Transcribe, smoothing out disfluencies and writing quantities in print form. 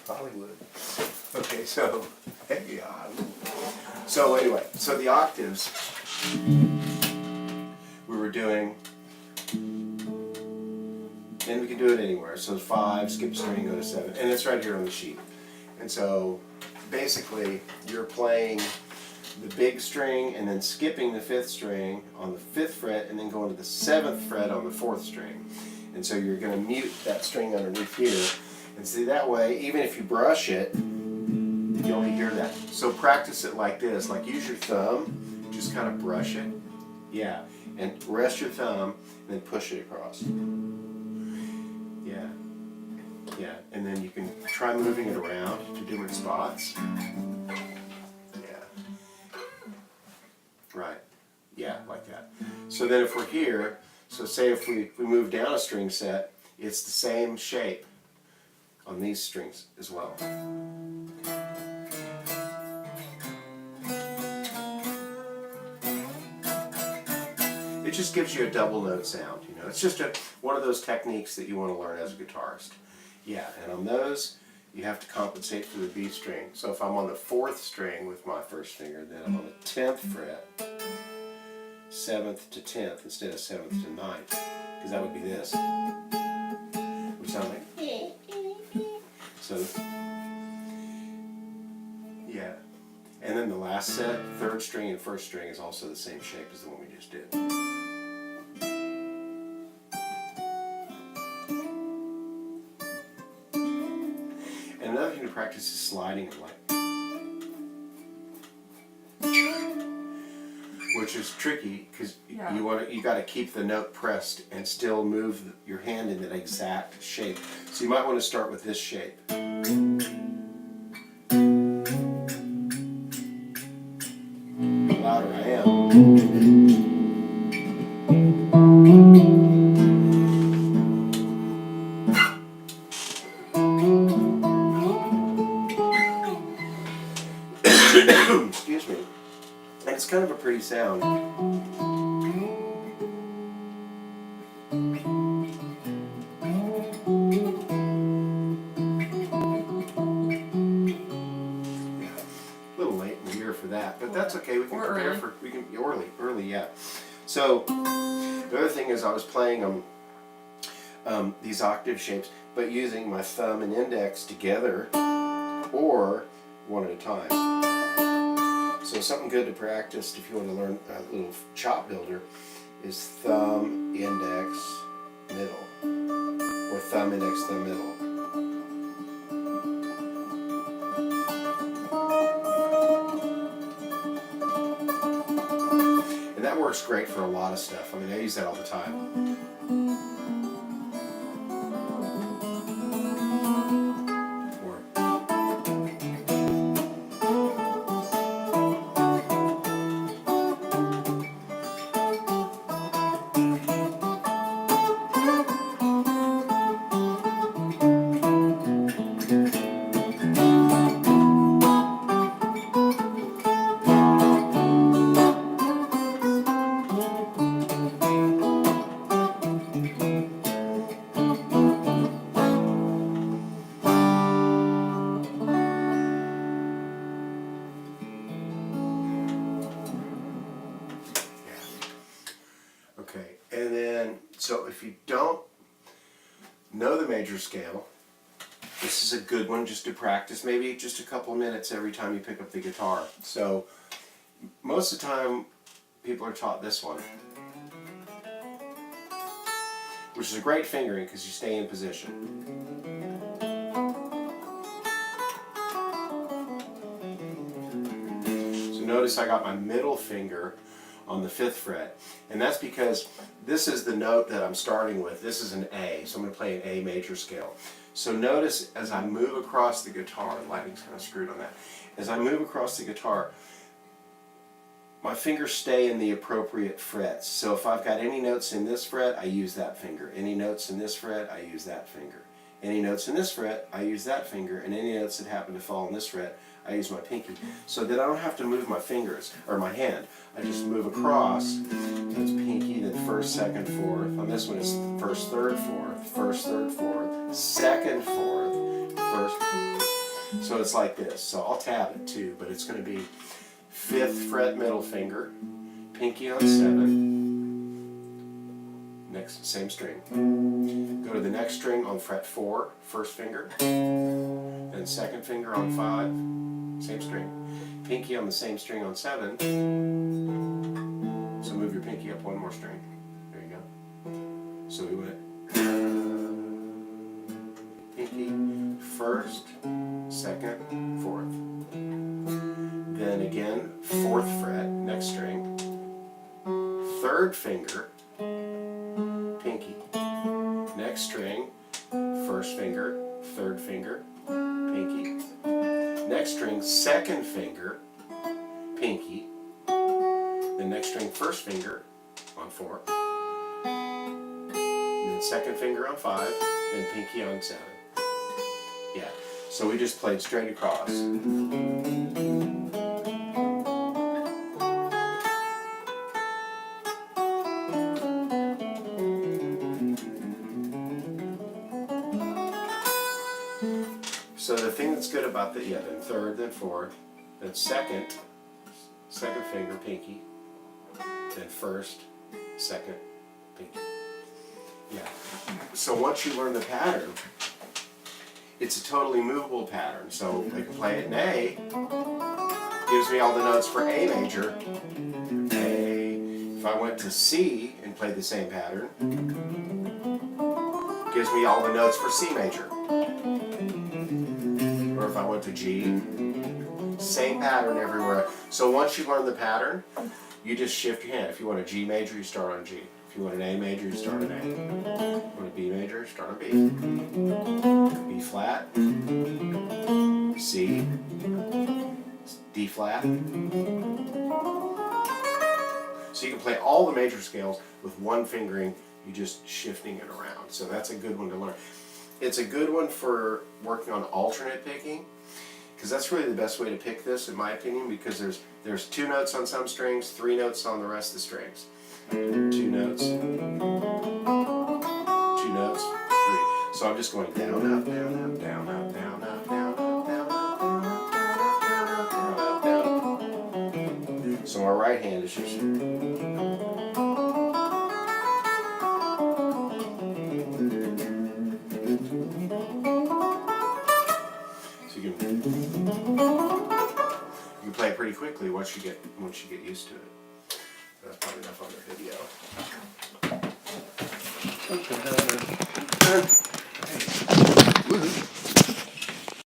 Hollywood. Okay, so, hey, so anyway, so the octaves we were doing, and we can do it anywhere. So 5, skip a string, go to 7, and it's right here on the sheet. And so basically you're playing the big string and then skipping the 5th string on the 5th fret and then going to the 7th fret on the 4th string. And so you're going to mute that string underneath here. And see, that way, even if you brush it, you only hear that. So practice it like this. Like, use your thumb, just kind of brush it. Yeah. And rest your thumb and then push it across. Yeah. Yeah. And then you can try moving it around to different spots. Yeah. Right. Yeah, like that. So then if we're here, so say if we move down a string set, it's the same shape on these strings as well. It just gives you a double note sound, you know. It's just one of those techniques that you want to learn as a guitarist. Yeah, and on those, you have to compensate for the B string. So if I'm on the 4th string with my first finger, then I'm on the 10th fret, 7th to 10th instead of 7th to 9th, because that would be this, which sounds like so. Yeah, and then the last set, 3rd string and 1st string, is also the same shape as the one we just did. And another thing to practice is sliding it, like, which is tricky because you got to keep the note pressed and still move your hand in that exact shape. So you might want to start with this shape. The louder I am. Excuse me. And it's kind of a pretty sound. A little late in the year for that, but that's okay. We can prepare for early, yeah. So the other thing is I was playing these octave shapes, but using my thumb and index together or one at a time. So something good to practice if you want to learn a little chop builder is thumb, index, middle, or thumb, index, thumb, middle. And that works great for a lot of stuff. I mean, I use that all the time. Okay, and then, so if you don't know the major scale, this is a good one just to practice, maybe just a couple of minutes every time you pick up the guitar. So, most of the time, people are taught this one, which is a great fingering because you stay in position. So notice I got my middle finger on the 5th fret, and that's because this is the note that I'm starting with. This is an A, so I'm going to play an A major scale. So notice as I move across the guitar, the lighting's kind of screwed on that. As I move across the guitar, my fingers stay in the appropriate frets. So if I've got any notes in this fret, I use that finger. Any notes in this fret, I use that finger. Any notes in this fret, I use that finger. And any notes that happen to fall in this fret, I use my pinky. So that I don't have to move my fingers, or my hand. I just move across. So it's pinky, then 1st, 2nd, 4th. On this one it's 1st, 3rd, 4th, 1st, 3rd, 4th, 2nd, 4th, 1st. So it's like this. So I'll tab it too, but it's going to be 5th fret middle finger, pinky on 7, next same string. Go to the next string on fret 4, first finger, then second finger on 5, same string. Pinky on the same string on 7. So move your pinky up one more string. There you go. So we went pinky, 1st, 2nd, 4th. Then again, 4th fret, next string, 3rd finger, pinky, next string, 1st finger, 3rd finger, pinky, next string, 2nd finger, pinky, then next string, 1st finger on 4, and then 2nd finger on 5, and pinky on 7. Yeah, so we just played straight across. So the thing that's good about the, then 3rd, then 4th, then 2nd finger, pinky, then 1st, 2nd, pinky. Yeah. So once you learn the pattern, it's a totally movable pattern. So I can play it in A, gives me all the notes for A major. A. If I went to C and played the same pattern, gives me all the notes for C major. Or if I went to G, same pattern everywhere. So once you learn the pattern, you just shift your hand. If you want a G major, you start on G. If you want an A major, you start on A. If you want a B major, start on B. B flat, C, D flat. So you can play all the major scales with one fingering, you just shifting it around. So that's a good one to learn. It's a good one for working on alternate picking, because that's really the best way to pick this, in my opinion, because there's 2 notes on some strings, 3 notes on the rest of the strings. 2 notes, 2 notes, 3. So I'm just going down, up, down, up, down, up, down, up, down, up, down, up, down, up, down, up, down, up, down, up. So our right hand is just. So you can play it pretty quickly once you get used to it. That's probably enough on the video.